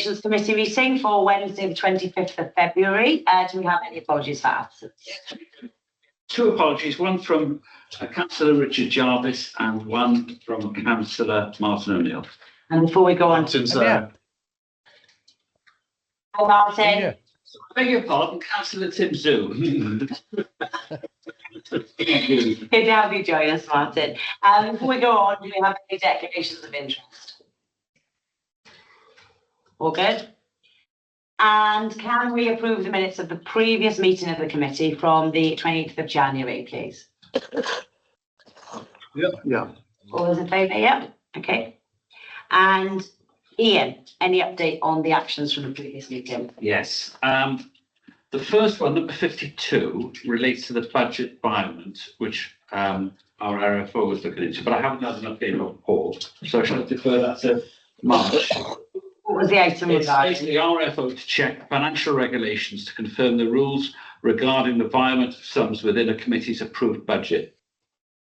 Relations Committee meeting for Wednesday the 25th of February. Do we have any apologies for absence? Two apologies, one from Councillor Richard Jarvis and one from Councillor Martin O'Neill. And before we go on to Hi, Martin. I beg your pardon, Councillor Tim Zhu. Good to have you join us, Martin. Before we go on, do we have any declarations of interest? All good? And can we approve the minutes of the previous meeting of the committee from the 28th of January, please? Yeah. All those in favour? Yeah. Okay. And Ian, any update on the actions from the previous meeting? Yes. The first one, number 52, relates to the budget environment, which our RFO was looking into, but I haven't had an update on Paul, so I shall defer that to March. What was the item It's regarding? basically RFO to check financial regulations to confirm the rules regarding the environment of sums within a committee's approved budget.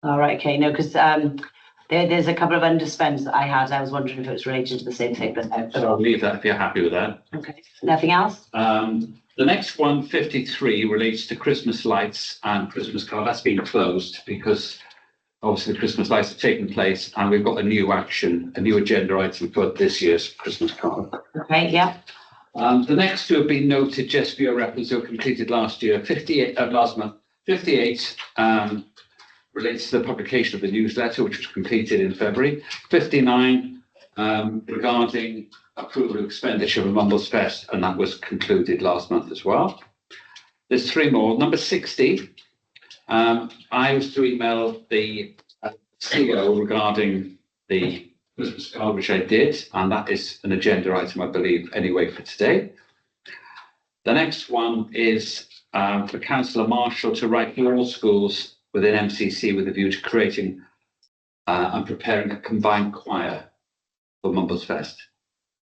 All right, okay, no, because there's a couple of underspends that I had. I was wondering if it was related to the same thing, but no. So I'll leave that if you're happy with that. Okay, nothing else? The next one, 53, relates to Christmas lights and Christmas card. That's been closed because obviously the Christmas lights have taken place and we've got a new action, a new agenda item for this year's Christmas card. Okay, yeah. The next two have been noted just for your reference, they were completed last year, last month. 58 relates to the publication of the newsletter, which was completed in February. 59 regarding approval of expenditure of Mumbles Fest, and that was concluded last month as well. There's three more. Number 60, I was to email the CEO regarding the Christmas card, which I did, and that is an agenda item, I believe, anyway, for today. The next one is for Councillor Marshall to write for all schools within MCC with a view to creating and preparing a combined choir for Mumbles Fest.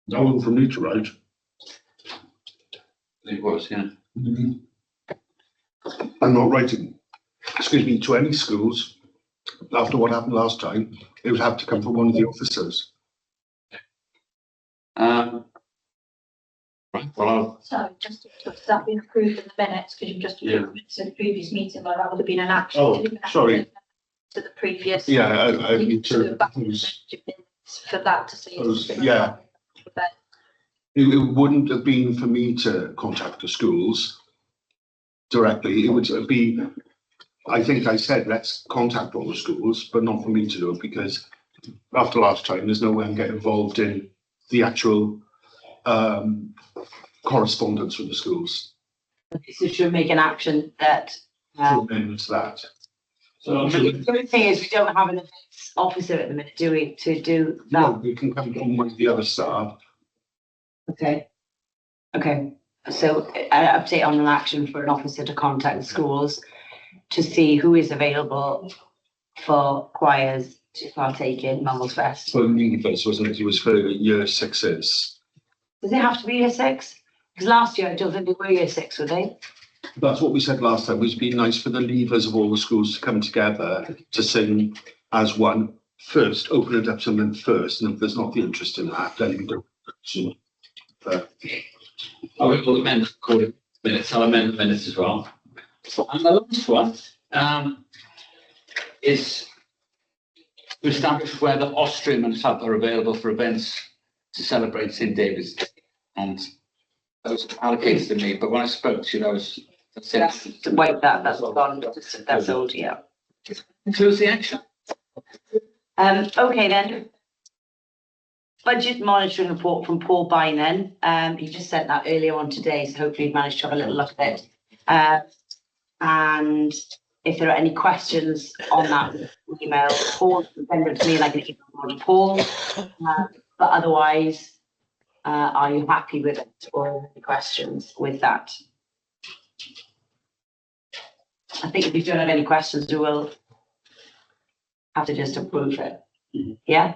That one for me to write. It was, yeah. I'm not writing, to any schools. After what happened last time, it would have to come from one of the officers. Right, well, So just has that been approved in the minutes, because you've just approved it to the previous meeting, but that would have been an action. Oh, sorry. To the previous. Yeah, I need to go to. back for that to see. Yeah. It wouldn't have been for me to contact the schools directly. It would be, I think I said, let's contact all the schools, but not for me to do it, because after last time, there's no way I'm getting involved in the actual correspondence with the schools. So should we make an action that? Amendments to that. so The only thing is we don't have an events officer at the minute, do we, to do No, that? we can come from one of the other staff. Okay. Okay, so an update on an action for an officer to contact the schools to see who is available for choirs to partake in Mumbles Fest. For leavers, wasn't it? It was for year sixes. Does it have to be year six? Because last year I don't think they were year six, were they? That's what we said last time. It'd be nice for the leavers of all the schools to come together to sing as one. First, open it up to them first, and if there's not the interest in that, then we don't. I will amend the recorded minutes. I'll amend the minutes as well. And the last one is to establish whether Austrian and South are available for events to celebrate St. David's Day. And that was allocated to me, but when I spoke to you, I was That's to wipe that's gone, that's old, yeah. Close the action. Okay then. Budget monitoring report from Paul Bynan. He just sent that earlier on today, so hopefully you've managed to have a little look at it. And if there are any questions on that email, Paul, send it to me like an email to Paul. But otherwise, are you happy with it or any questions with that? I think if you don't have any questions, we will have to just approve it. Yeah?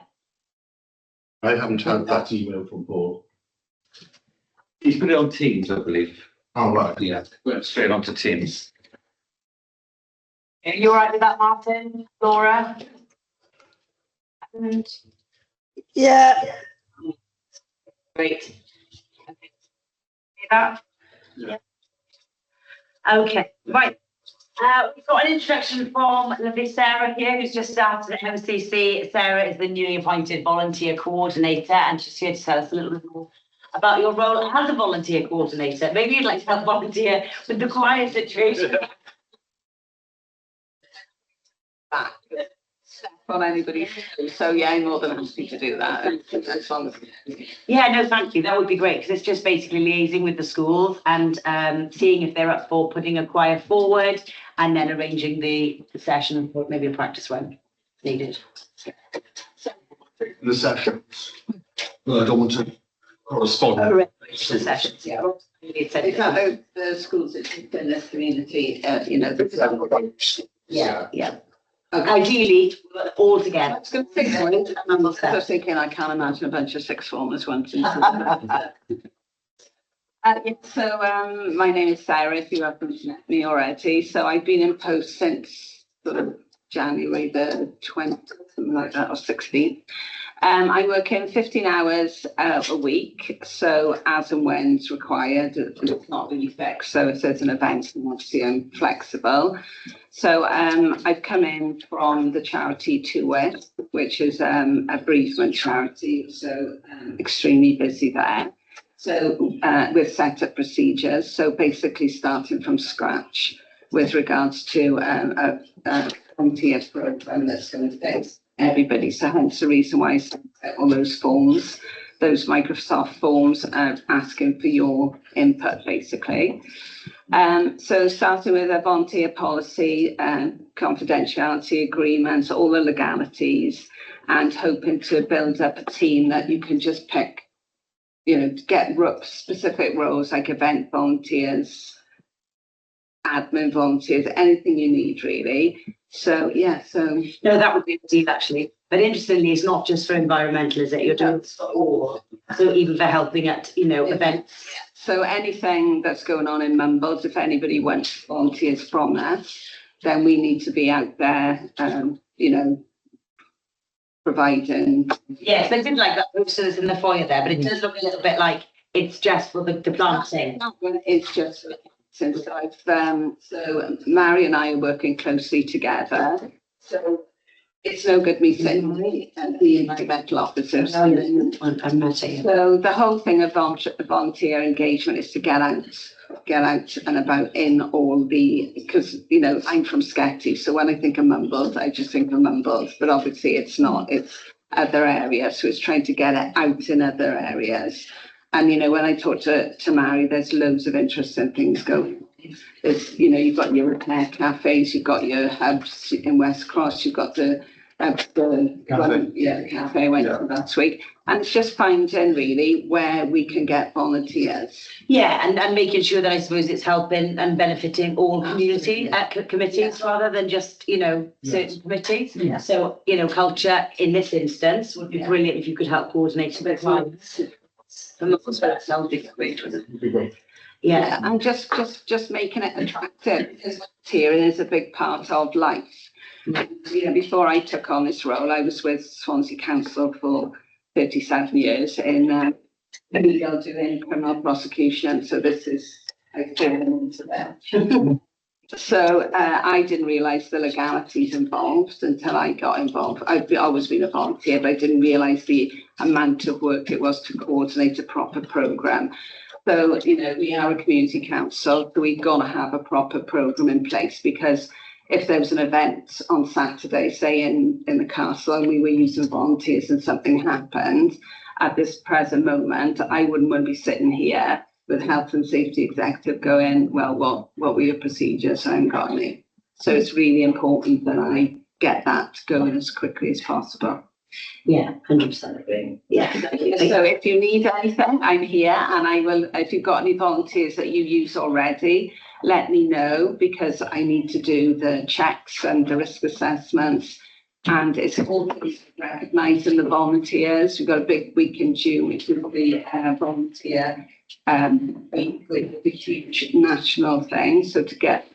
I haven't had that email from Paul. He's put it on Teams, I believe. Oh, right. Yeah, went straight onto Teams. Are you all right with that, Martin? Laura? Yeah. Great. that? Yeah. Okay, right. We've got an introduction from lovely Sarah here, who's just started at MCC. Sarah is the newly appointed volunteer coordinator, and she's here to tell us a little bit more about your role as a volunteer coordinator. Maybe you'd like to help volunteer with the choir situation. Back on anybody. So yeah, I'm more than happy to do that. As long as Yeah, no, thank you. That would be great, because it's just basically liaising with the schools and seeing if they're up for putting a choir forward, and then arranging the session for maybe a practice run needed. The sessions. Well, I don't want to correspond. The sessions, yeah. It's Is that the schools that in this community, yeah. Ideally, all together. I was going to think, I was thinking I can't imagine a bunch of sixth formers wanting to. So my name is Sarah, if you haven't met me already. So I've been in post since sort of January the 20th, something like that, or 16th. I work in 15 hours a week, so as and when's required, it's not really fixed. So if there's an event, obviously I'm flexible. So I've come in from the charity TUIT, which is a bereavement charity, so extremely busy there. So we've set up procedures, so basically starting from scratch with regards to a volunteer program that's going to fix everybody. So hence the reason why I sent out all those forms, those Microsoft forms asking for your input, basically. So starting with a volunteer policy, confidentiality agreements, all the legalities, and hoping to build up a team that you can just pick, get specific roles like event volunteers, admin volunteers, anything you need really. So yeah, so No, that would be a deal actually. But interestingly, it's not just for environmental, is it? You're doing it for all. So even for helping at, events. so anything that's going on in Mumbles, if anybody wants volunteers from us, then we need to be out there, providing. Yes, they did like that posters in the foyer there, but it does look a little bit like it's just for the planting. It's just since so Mary and I are working closely together. So it's no good me saying the environmental officers. I'm not saying. So the whole thing of volunteer engagement is to get out and about in all because I'm from Sketty, so when I think of Mumbles, I just think of Mumbles, but obviously it's not. It's other areas, so it's trying to get it out in other areas. And when I talk to Mary, there's loads of interesting things going. There's you've got your repair cafes, you've got your hubs in West Cross, you've got the cafe I went to last week, and it's just finding really where we can get volunteers. Yeah, and making sure that I suppose it's helping and benefiting all community committees rather than just certain committees. Yeah. So culture in this instance would be brilliant if you could help coordinate both sides. Yeah, and just making it attractive, because volunteering is a big part of life. Before I took on this role, I was with Swansea Council for 37 years in legal doing criminal prosecution. So this is I've fallen into that. So I didn't realise the legalities involved until I got involved. I've always been a volunteer, but I didn't realise the amount of work it was to coordinate a proper programme. So, we are a community council, so we've got to have a proper programme in place, because if there was an event on Saturday, say in the castle, and we were using volunteers and something happened at this present moment, I wouldn't want to be sitting here with health and safety executive going, well, what were your procedures? I haven't got any. So it's really important that I get that going as quickly as possible. Yeah, 100% agree. Yeah. So if you need anything, I'm here, and I will. If you've got any volunteers that you use already, let me know, because I need to do the checks and the risk assessments. And it's also recognising the volunteers. We've got a big week in June, which will be volunteer week, with the huge national thing. So to get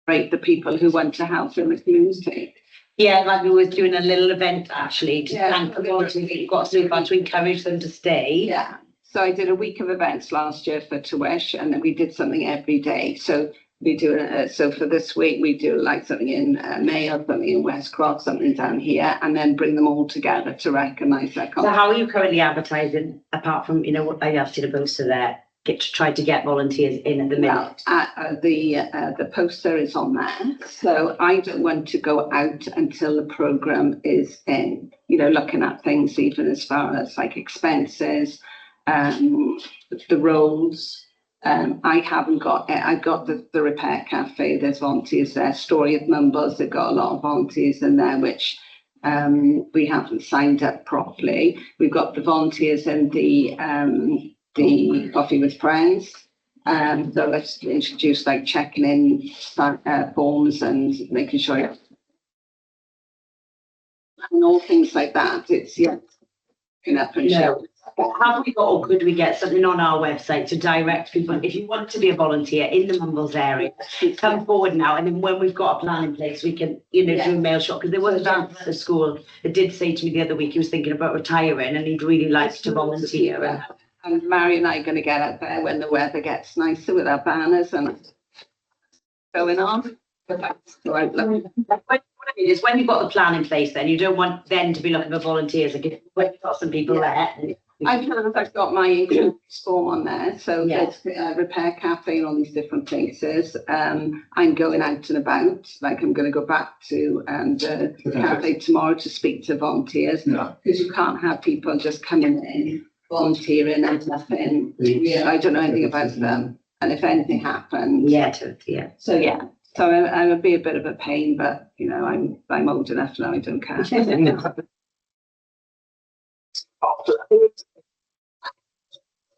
rate the people who want to help in the community. Yeah, like we were doing a little event actually to thank the volunteers that you've got so far, to encourage them to stay. Yeah. So I did a week of events last year for Tywish, and then we did something every day. So we do, so for this week, we do like something in Mayo, something in West Cross, something down here, and then bring them all together to recognise their So contribution. how are you currently advertising, apart from, you know, what I have seen a poster there, try to get volunteers in at the minute? Well, the poster is on there, so I don't want to go out until the programme is in, you know, looking at things even as far as like expenses, the roles. I haven't got, I've got the Repair Cafe, there's volunteers there, Story of Mumbles, they've got a lot of volunteers in there, which we haven't signed up properly. We've got the volunteers in the Coffee with Friends. So let's introduce like checking in forms and making sure and all things like that. It's up and show. Have we got, or could we get something on our website to direct people, if you want to be a volunteer in the Mumbles area, come forward now, and then when we've got a plan in place, we can, you know, do a mail shot, because there was a dad at the school that did say to me the other week, he was thinking about retiring and he'd really like to volunteer. And Mary and I are going to get out there when the weather gets nicer with our banners and going on. What I mean is, when you've got the plan in place, then you don't want then to be looking for volunteers, like when you've got some people there. I've got my inquiries form on there, so Yeah. there's Repair Cafe and all these different places. I'm going out and about, like I'm going to go back to the cafe tomorrow to speak to volunteers, because you can't have people just coming in, volunteering and nothing. I don't know anything about them, and if anything happens. So yeah. So I would be a bit of a pain, but you know, I'm old enough now, I don't care.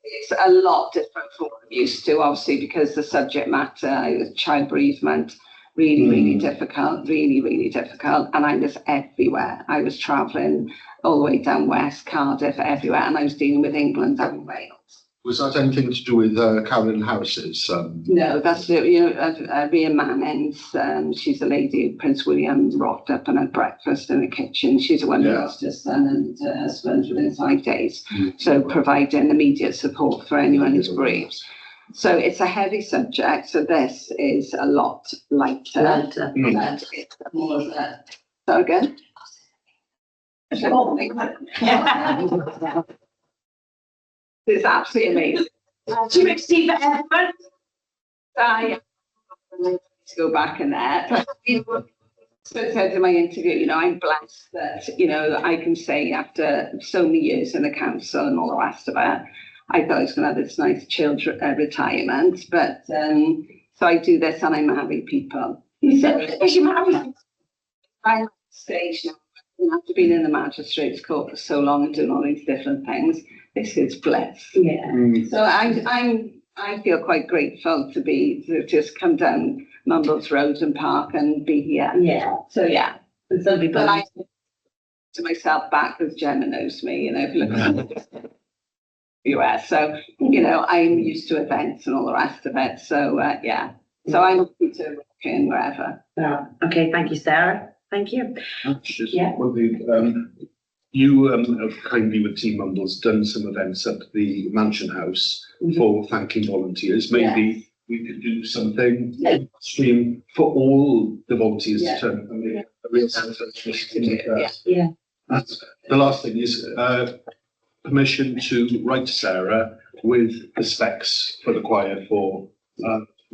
It's a lot different from what I'm used to, obviously, because the subject matter, child bereavement, really difficult, really difficult. And I was everywhere. I was travelling all the way down west, Cardiff, everywhere, and I was dealing with England and Wales. Was that anything to do with Carolyn Harris's? No, that's it. You know, Rhea Mannins, she's a lady Prince William rocked up and had breakfast in the kitchen. She's the one who lost her son and her husband within 5 days. So providing immediate support for anyone who's bereaved. So it's a heavy subject. So this is a lot lighter. And it's more of a... So again? It's absolutely amazing. Do you receive for everyone? I to go back in there. But, you know, so I said in my interview, you know, I'm blessed that, you know, I can say after so many years in the council and all the rest of it, I thought I was going to have this nice chilled retirement. But so I do this and I marry people. So Is you married? I'm at the stage now. After being in the magistrates court for so long and doing all these different things, this is blessed. Yeah. So I feel quite grateful to just come down Mumbles Road and park and be here. Yeah. So yeah. And some people. But I to myself back because Gemma knows me, you know, if you look at the US. So, you know, I'm used to events and all the rest of it. So yeah. So I'm happy to work in wherever. Oh, okay, thank you, Sarah. Thank you. Yeah. Well, you have kindly with Team Mumbles done some events at the Mansion House for thanking volunteers. Maybe we could do something stream for all the volunteers to make a real sense of Yeah. The last thing is permission to write to Sarah with the specs for the choir for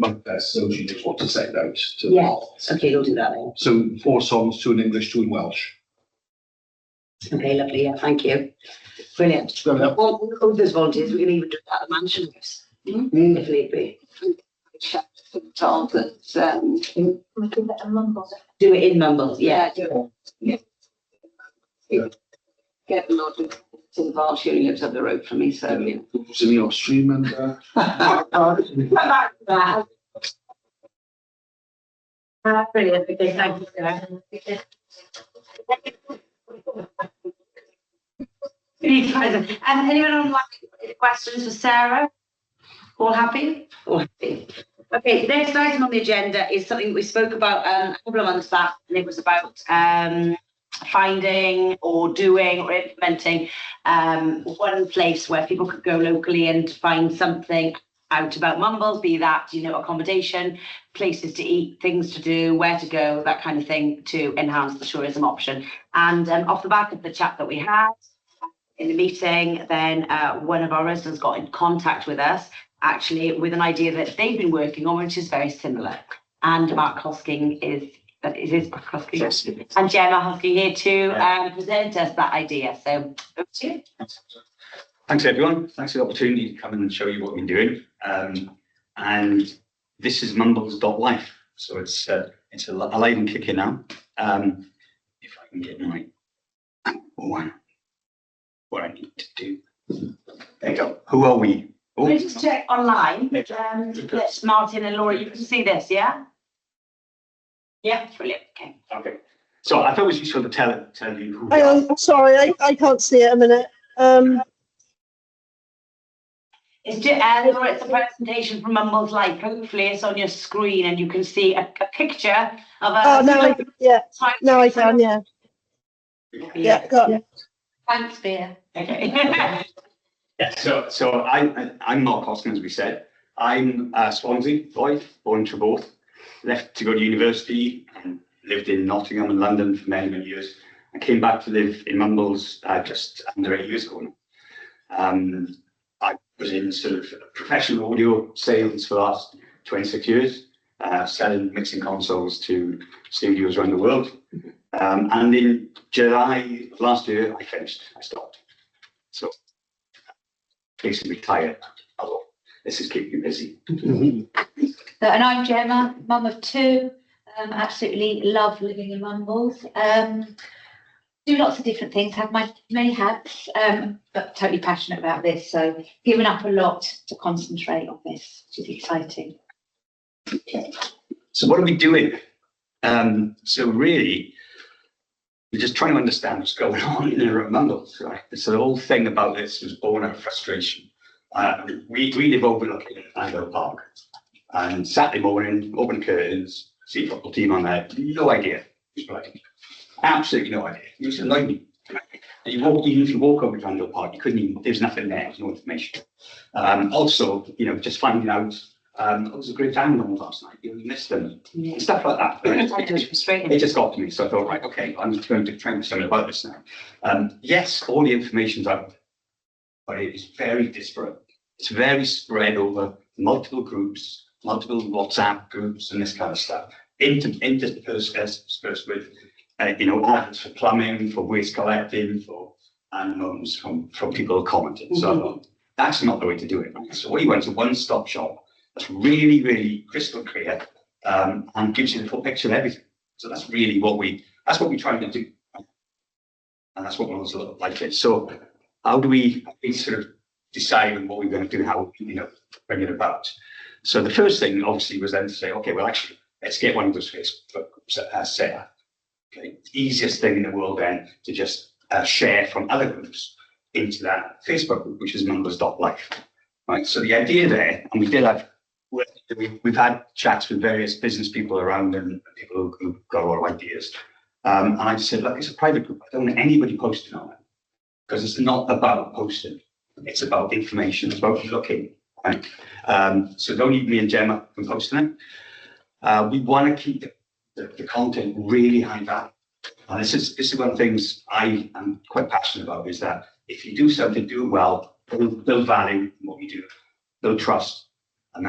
Monkfest, so she just wants to send out to Yes. Okay, we'll do that then. So 4 songs, 2 in English, 2 in Welsh. Okay, lovely. Yeah, thank you. Brilliant. Well, all those volunteers, we can even do that at the Mansion House, if need be. Told that We give it a Mumbles. Do it in Mumbles, yeah. do it. Get the Lord involved. She only lives up the road from me, so yeah. Who's in the off stream and Brilliant. Okay, thank you, Sarah. And anyone online questions for Sarah? All happy? All happy. Okay, the next item on the agenda is something we spoke about a couple of months back, and it was about finding or doing or implementing one place where people could go locally and find something out about Mumbles, be that, accommodation, places to eat, things to do, where to go, that kind of thing, to enhance the tourism option. And off the back of the chat that we had in the meeting, then one of our residents got in contact with us, actually, with an idea that they've been working on, which is very similar. And Mark Hosking is Mark Hosking? Yes. And Gemma Hosking here to present us that idea. So, over to you. Thanks, everyone. Thanks for the opportunity to come in and show you what we're doing. And this is mumbles.life. So it's alive and kicking now. If I can get my what I need to do. There you go. Who are we? Oh, Can I just check online? Yes, Martin and Laura, you can see this, yeah? Yeah, brilliant. Okay. okay. So I thought it was useful to tell you who we Hang are. on, sorry, I can't see it a minute. It's just, Laura, it's a presentation from Mumbles Life. Hopefully it's on your screen and you can see a picture of a... Oh, now I can, yeah. Yeah, got it. Thanks, Beer. Okay. Yeah, so I'm Mark Hosking, as we said. I'm a Swansea boy, born in Treborth, left to go to university and lived in Nottingham and London for many, many years. I came back to live in Mumbles just under 8 years ago now. I was in sort of professional audio sales for the last 26 years, selling mixing consoles to studios around the world. And in July of last year, I stopped. So basically retired. Although this is keeping me busy. And I'm Gemma, mum of two. Absolutely love living in Mumbles. Do lots of different things, have my many hats, but totally passionate about this. So given up a lot to concentrate on this, which is exciting. So what are we doing? So really, we're just trying to understand what's going on in around Mumbles, right? So the whole thing about this was born out of frustration. We live overlooking Andover Park, and Saturday morning, open curtains, see a football team on there, no idea who's playing. Absolutely no idea. It was annoying me. And even if you walk over to Andover Park, you couldn't even, there's nothing there, there's no information. Also, just finding out, it was a great time on last night, you missed them, and stuff like that. It just got to me, so I thought, right, okay, I'm just going to try and do something about this now. Yes, all the information's out, but it is very disparate. It's very spread over multiple groups, multiple WhatsApp groups, and this kind of stuff. Interspersed with, ads for plumbing, for waste collecting, for animals from people commenting. So that's not the way to do it. Right? So what you want is a one-stop shop that's really, really crystal clear, and gives you the full picture of everything. So that's really what we're trying to do, and that's what Mumbles look like it. So how do we sort of decide on what we're going to do, how bring it about? So the first thing obviously was then to say, okay, well actually let's get one of those Facebook groups set up. Okay, easiest thing in the world then to just share from other groups into that Facebook group, which is mumbles.life. Right. So the idea there, and we've had chats with various business people around and people who've got a lot of ideas. And I just said, look, it's a private group. I don't want anybody posting on it because it's not about posting. It's about information. It's about looking. Right. So don't need me and Gemma from posting it. We want to keep the content really high value. And this is one of the things I am quite passionate about, is that if you do something, do it well, build value in what you do, build trust, and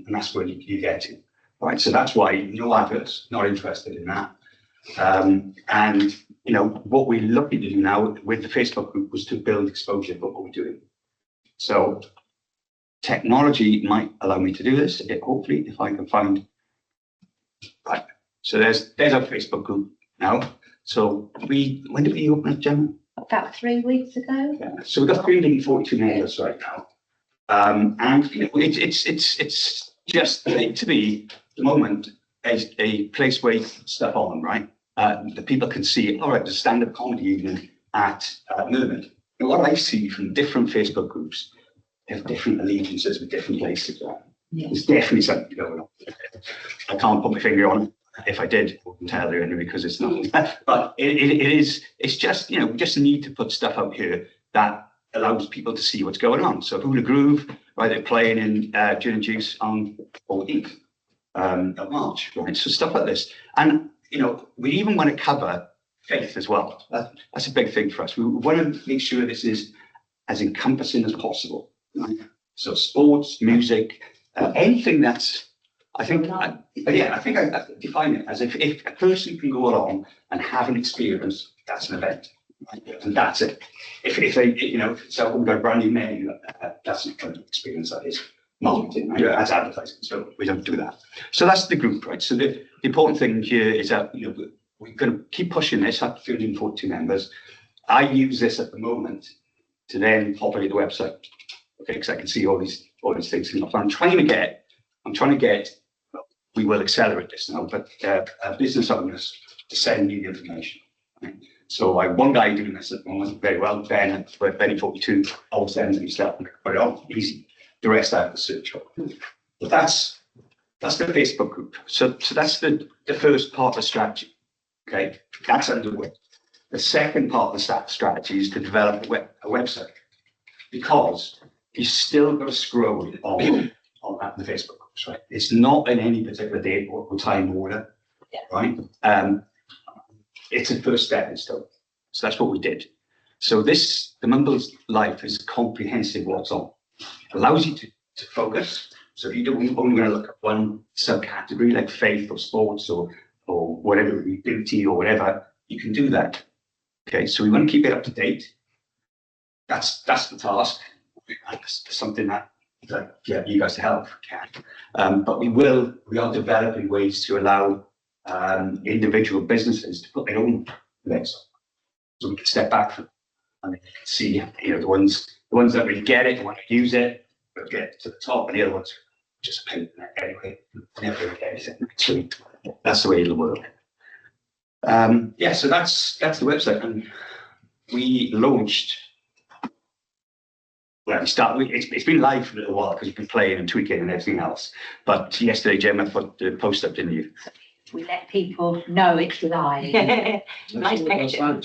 that's where you get to. Right. So that's why no adverts, not interested in that. And what we're looking to do now with the Facebook group was to build exposure about what we're doing. So technology might allow me to do this, hopefully, if I can find. Right. So there's our Facebook group now. So when did we open it, Gemma? About 3 weeks ago. Yeah. So we've got 342 members right now. And it's just to be the moment a place where you put stuff on, right? The people can see, all right, there's a stand-up comedy evening at Mermaid. And what I see from different Facebook groups, they have different allegiances with different places. Yeah. There's definitely something going on. I can't put my finger on it. If I did, I wouldn't tell you anyway, because it's not. But it's just, we just need to put stuff out here that allows people to see what's going on. So Hula Groove, right, they're playing in Gin and Juice on 14th of March, right? So stuff like this. And, we even want to cover faith as well. That's a big thing for us. We want to make sure this is as encompassing as possible. Right? So sports, music, anything that's, I think I define it as if a person can go along and have an experience, that's an event, right? And that's it. If they, so we've got a brand new menu, that's not an experience, that is marketing, right? That's advertising. So we don't do that. So that's the group, right? So the important thing here is that, we're going to keep pushing this up to 342 members. I use this at the moment to then populate the website, okay, because I can see all these things. I'm trying to get, we will accelerate this now, but business owners to send me the information. Right? So I have one guy doing this at the moment very well, Ben at Benny42, I'll send him stuff, put it on, easy. The rest I have to search up. But that's the Facebook group. So that's the first part of the strategy. Okay, that's underway. The second part of the strategy is to develop a website, because you still got to scroll on the Facebook groups, right? It's not in any particular date or time order, right? It's a first step still. So that's what we did. So the Mumbles Life is comprehensive what's on. It allows you to focus. So if you don't only want to look at one subcategory like faith or sports or whatever, beauty or whatever, you can do that. Okay, so we want to keep it up to date. That's the task. That's something that you guys to help can. But we are developing ways to allow individual businesses to put their own links on. So we can step back from them and they can see, the ones that really get it, want to use it, will get to the top, and the other ones just paint it anyway, never get anything. So that's the way it'll work. So that's the website, and we launched. Well, it's been live for a little while because you've been playing and tweaking and everything else. But yesterday, Gemma put the post up, didn't you? We let people know it's live. Nice picture.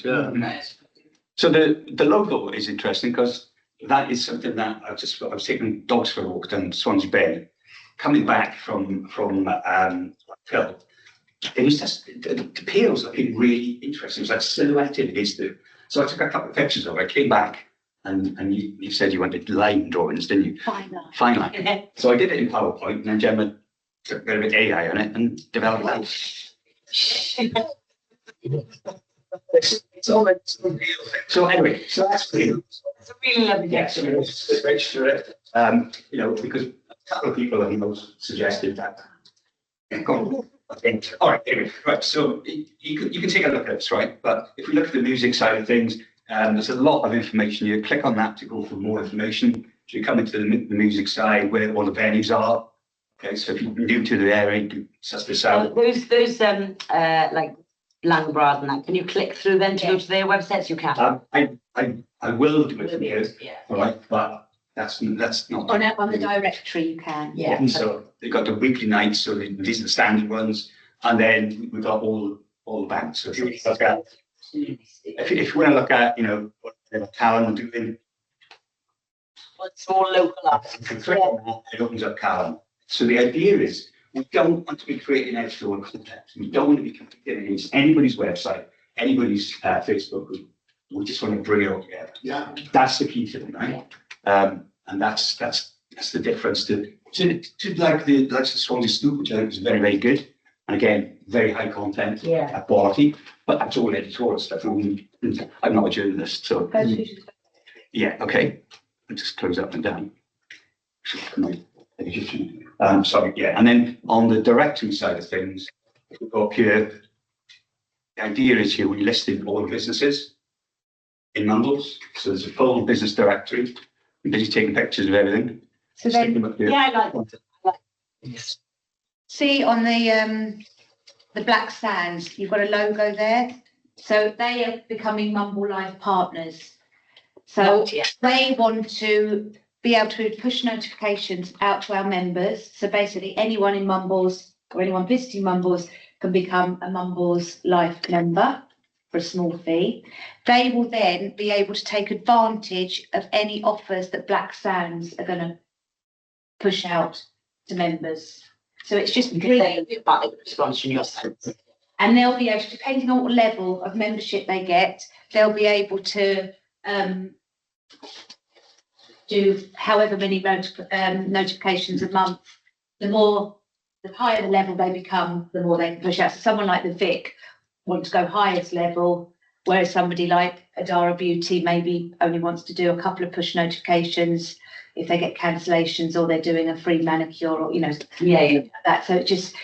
So the logo is interesting because that is something that I was taking dogs for a walk down Swansea Bay, coming back from Phil. It was just the pails looking really interesting. It was like silhouetted against the. So I took a couple of pictures of it. I came back and you said you wanted line drawings, didn't you? Fine line. So I did it in PowerPoint, and then Gemma took a bit of AI on it and developed that. So anyway, so that's real. It's a really lovely Yes, picture. let's register it. Because a couple of people suggested that. All right, anyway, right. So you can take a look at this, right? But if we look at the music side of things, there's a lot of information. You click on that to go for more information. So you come into the music side where all the venues are. Okay, so if you're new to the area, you can suss this out. Those like Langbrad and that, can you click through then to go to their websites? You can. I will do it from here, Yeah. all right, but that's not. On the directory you can. Yeah. So they've got the weekly nights, so these are the standard ones, and then we've got all the bands. So if you look at, if you want to look at, what Callan are doing, It's more local up. you can click on that, it opens up Callan. So the idea is, we don't want to be creating extra content. We don't want to be competing against anybody's website, anybody's Facebook group. We just want to bring it all together. Yeah. That's the key thing, right? And that's the difference to like the Swansea Scoop, which I think is very, very good. And again, very high content, quality, but that's all editorial stuff. I'm not a journalist, so yeah, okay. I'll just close up and down. Sorry, yeah. And then on the directory side of things, if we go up here, the idea is here we listed all the businesses in Mumbles. So there's a full business directory. I'm busy taking pictures of everything. So then, I like it. see on the Black Sands, you've got a logo there. So they are becoming Mumble Live partners. So they want to be able to push notifications out to our members. So basically anyone in Mumbles or anyone visiting Mumbles can become a Mumbles Life member for a small fee. They will then be able to take advantage of any offers that Black Sands are going to push out to members. So it's just really, Sponsoring your sense. and they'll be able to, depending on what level of membership they get, they'll be able to do however many notifications a month. The higher the level they become, the more they can push out. So someone like the Vic wants to go highest level, whereas somebody like Adara Beauty maybe only wants to do a couple of push notifications if they get cancellations or they're doing a free manicure or, you know, that. So it just,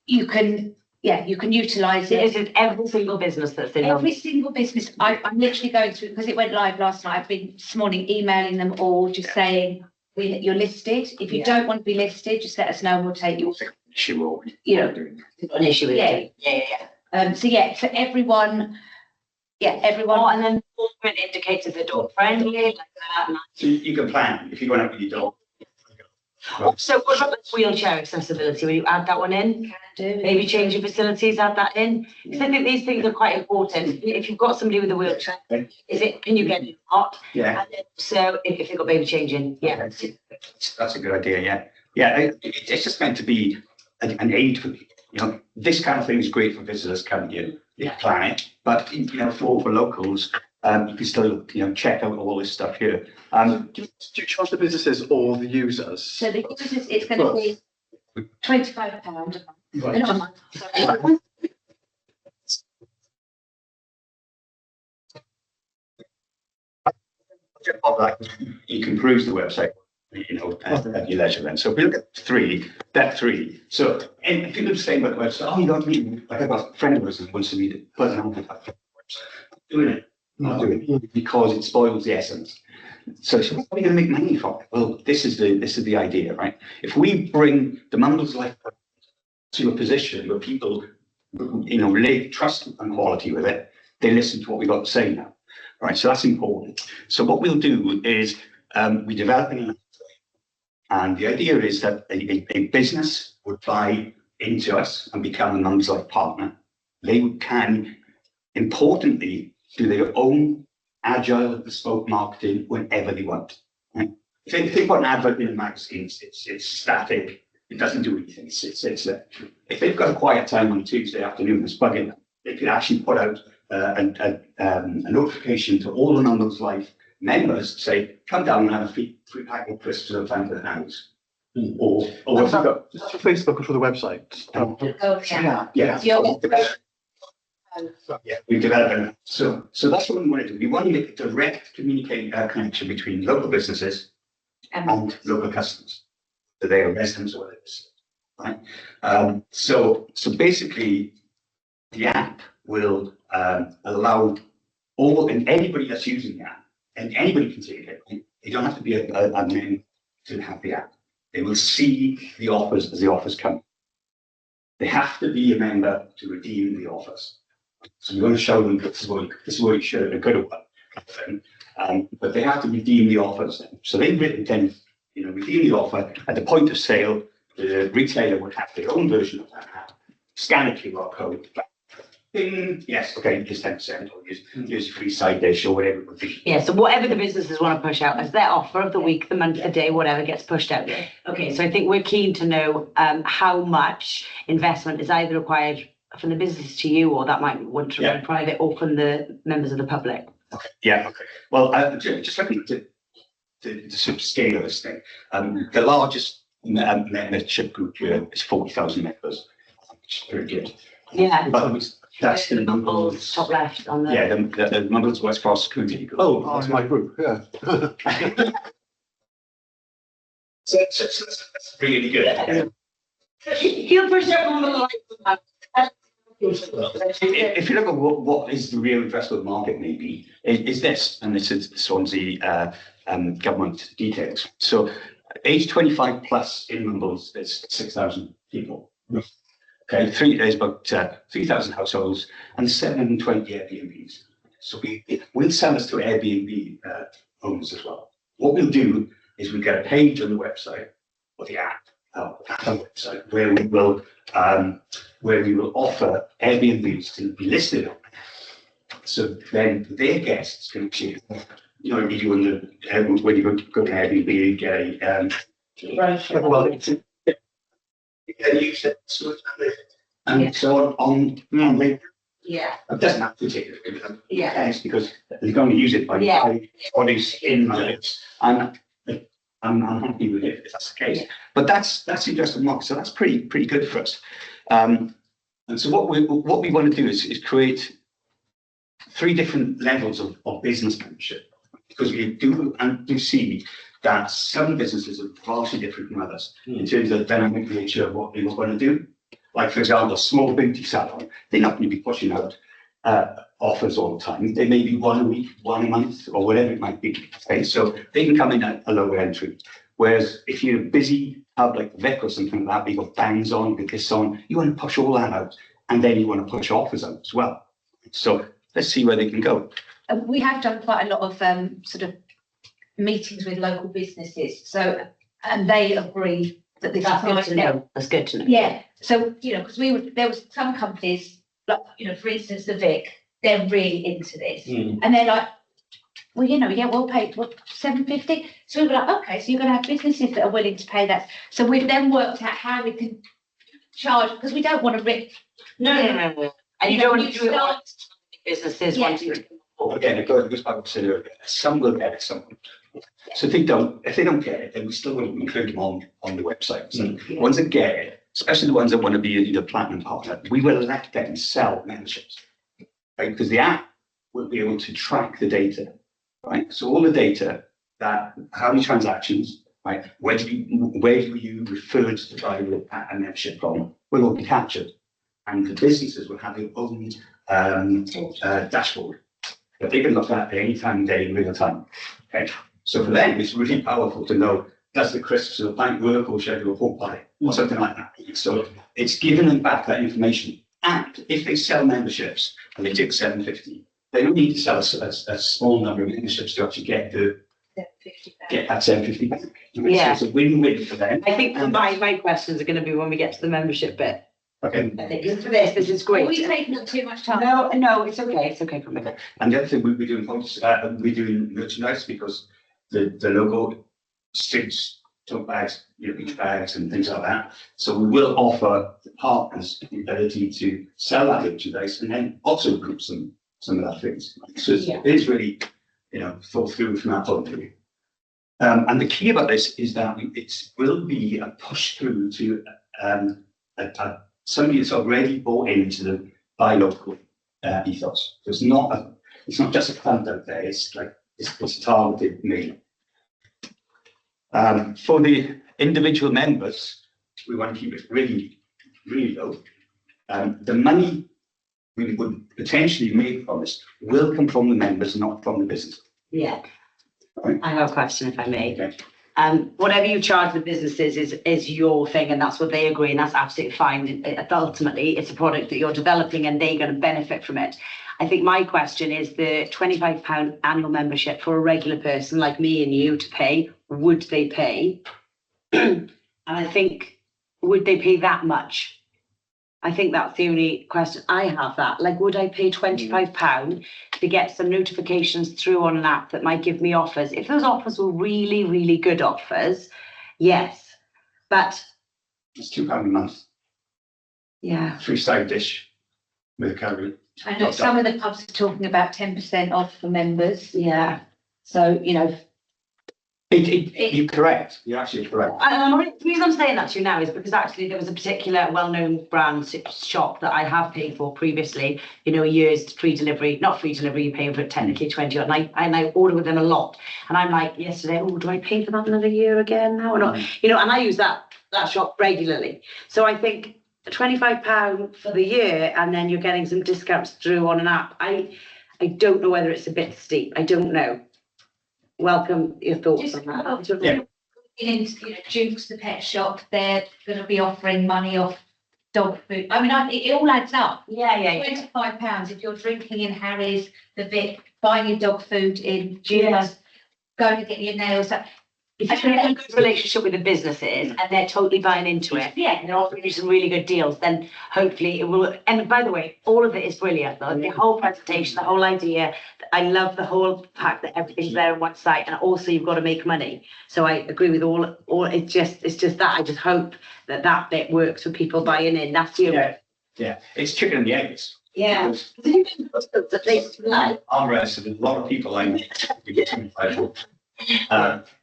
you can utilise it. Is it every single business that's in? Every single business, I'm literally going through, because it went live last night, I've been this morning emailing them all, just saying, you're listed. If you don't want to be listed, just let us know and we'll take you. You know, An issue with it. So everyone, everyone. Oh, and then movement indicators they're dog friendly, like that. So you can plan if you're going out with your dog. So what about wheelchair accessibility? Will you add that one in? Maybe change your facilities, add that in? Because I think these things are quite important. If you've got somebody with a wheelchair, can you get it or not? Yeah. And then, so if they've got baby changing, That's a good idea, it's just meant to be an aid for people. You know, this kind of thing is great for visitors coming in, plan it, but you know, for locals, you can still, you know, check out all this stuff here. Do you charge the businesses or the users? So the users, it's going to be £25 a month. Right. Not a month, sorry. You can peruse the website, you know, at your leisure then. So if we look at step three. So, and people are saying about the website, oh, you don't need, like I've got a friend of ours who wants to read it, but I don't have a website. Doing it. Not doing it because it spoils the essence. So what are we going to make money from it? Well, this is the idea, right? If we bring the Mumbles Life to a position where people, you know, relate trust and quality with it, they listen to what we've got to say now, right? So that's important. So what we'll do is we develop an, and the idea is that a business would buy into us and become a Mumbles Life partner. They can, importantly, do their own agile bespoke marketing whenever they want. Right? If they put an advert in a magazine, it's static. It doesn't do anything. If they've got a quiet time on Tuesday afternoon, it's bugging them. They could actually put out a notification to all the Mumbles Life members, say, come down and have a free pack of crisps at the front of the house. Or Is that for Facebook or for the website? Yeah, we've developed it. So that's what we want to do. We want to make a direct connection between local businesses and local customers. So they are residents or others, right? So basically, the app will allow all and anybody that's using the app, and anybody can take it. You don't have to be a admin to have the app. They will see the offers as the offers come. They have to be a member to redeem the offers. So we're going to show them this is what you should have got one. But they have to redeem the offers. So they've written you know, redeem the offer at the point of sale. The retailer would have their own version of that app. Scan a QR code. Bing, yes, okay, use 10% or use free side dish or whatever it would be. Yeah, so whatever the businesses want to push out as their offer of the week, the month, the day, whatever gets pushed out. Okay, so I think we're keen to know how much investment is either required from the business to you, or that might want to run private, or from the members of the public. Okay, yeah, okay. Well, just looking at the sort of scale of this thing, the largest membership group here is 40,000 members, which is very good. Yeah. But that's the Mumbles top left on the. Yeah, the Mumbles West Cross community group. Oh, that's my group, yeah. So that's really good. He'll push out If you look at what is the real addressable market, maybe is this, and this is Swansea government details. So, age 25 plus in Mumbles, there's 6,000 people. Okay, there's about 3,000 households and 720 Airbnbs. So we'll sell this to Airbnb homes as well. What we'll do is we get a page on the website or the app, website where we will offer Airbnbs to be listed on. So then their guests can actually, you know, you when you go to Airbnb, you get a well, use it, and so on LinkedIn. Yeah, It doesn't have to take it. Yeah. Because they're going to use it by bodies in my lips. And I'm happy with it if that's the case. But that's interesting, Mark. So that's pretty good for us. And so what we want to do is create 3 different levels of business membership, because we do see that some businesses are vastly different from others in terms of the dynamic nature of what they want to do. Like, for example, a small beauty salon, they're not going to be pushing out offers all the time. They may be 1 a week, 1 a month, or whatever it might be. Okay, so they can come in at a lower entry. Whereas if you're a busy pub like Vic or something like that, you've got bangs on, you've got this on, you want to push all that out, and then you want to push offers out as well. So let's see where they can go. We have done quite a lot of sort of meetings with local businesses, so and they agree that this that's is good to know. That's good to know. Yeah, so because there was some companies like for instance the Vic, they're really into this, and they're like, well we'll pay £7.50. So we were like, okay, so you're going to have businesses that are willing to pay that. So we've then worked out how we can charge, because we don't want to rip. No. And you don't want to do it all businesses once you. Again, it goes back to say earlier, some will get it, some won't. So if they don't get it, then we still want to include them on the website. So ones that get it, especially the ones that want to be a platinum partner, we will let them sell memberships, right? Because the app will be able to track the data, right? So all the data, that how many transactions, right? Where do you refer to buy a membership from, will all be captured, and the businesses will have their own dashboard that they can look at any time of day in real time. Okay, so for them it's really powerful to know, does the crisps of the bank work or should I do a pork pie or something like that. So it's giving them back that information. And if they sell memberships and they take £7.50, they don't need to sell a small number of memberships to actually get that £7.50 back. Yeah. So it's a win-win for them. I think my questions are going to be when we get to the membership bit. Okay. I think for this is great. Are we taking up too much time? No, it's okay. It's okay for me. And the other thing we're doing merchandise, because the logo suits tote bags, beach bags and things like that. So we will offer the partners the ability to sell that merchandise and then also group some of that things. So it is really, thought through from that point of view. And the key about this is that it will be a push through to somebody that's already bought into the buy local ethos. So it's not just a fund out there. It's like it's targeted me. For the individual members, we want to keep it really, really low. The money we would potentially make from this will come from the members, not from the business. Yeah. Right. I have a question, if I may. Okay. Whatever you charge the businesses is your thing, and that's what they agree, and that's absolutely fine. Ultimately, it's a product that you're developing, and they're going to benefit from it. I think my question is the £25 annual membership for a regular person like me and you to pay. Would they pay? And I think, would they pay that much? I think that's the only question I have. That, like, would I pay £25 to get some notifications through on an app that might give me offers? If those offers were really, really good offers, yes. But it's £2 a month. Yeah. 3-side dish with a curry. I know some of the pubs are talking about 10% off for members. Yeah. So, You're correct. You're actually correct. The reason I'm saying that to you now is because actually there was a particular well-known brand shop that I have paid for previously, a year's free delivery, not free delivery, you're paying for it technically 20 odd, and I order with them a lot. And I'm like, yesterday, do I pay for that another year again now or not? And I use that shop regularly. So I think £25 for the year, and then you're getting some discounts through on an app. I don't know whether it's a bit steep. I don't know. Welcome your thoughts on that. Yeah. In Duke's, the pet shop, they're going to be offering money off dog food. I mean, it all adds up. Yeah. £25 if you're drinking in Harry's, the Vic, buying your dog food in June's, going to get your nails done. if you have a good relationship with the businesses and they're totally buying into it, and they're offering you some really good deals, then hopefully it will. And by the way, all of it is brilliant. The whole presentation, the whole idea. I love the whole fact that everything's there on one site, and also you've got to make money. So I agree with all. It's just that I just hope that bit works for people buying in. That's the Yeah, it's chicken and the eggs. yeah. Armrest, and a lot of people like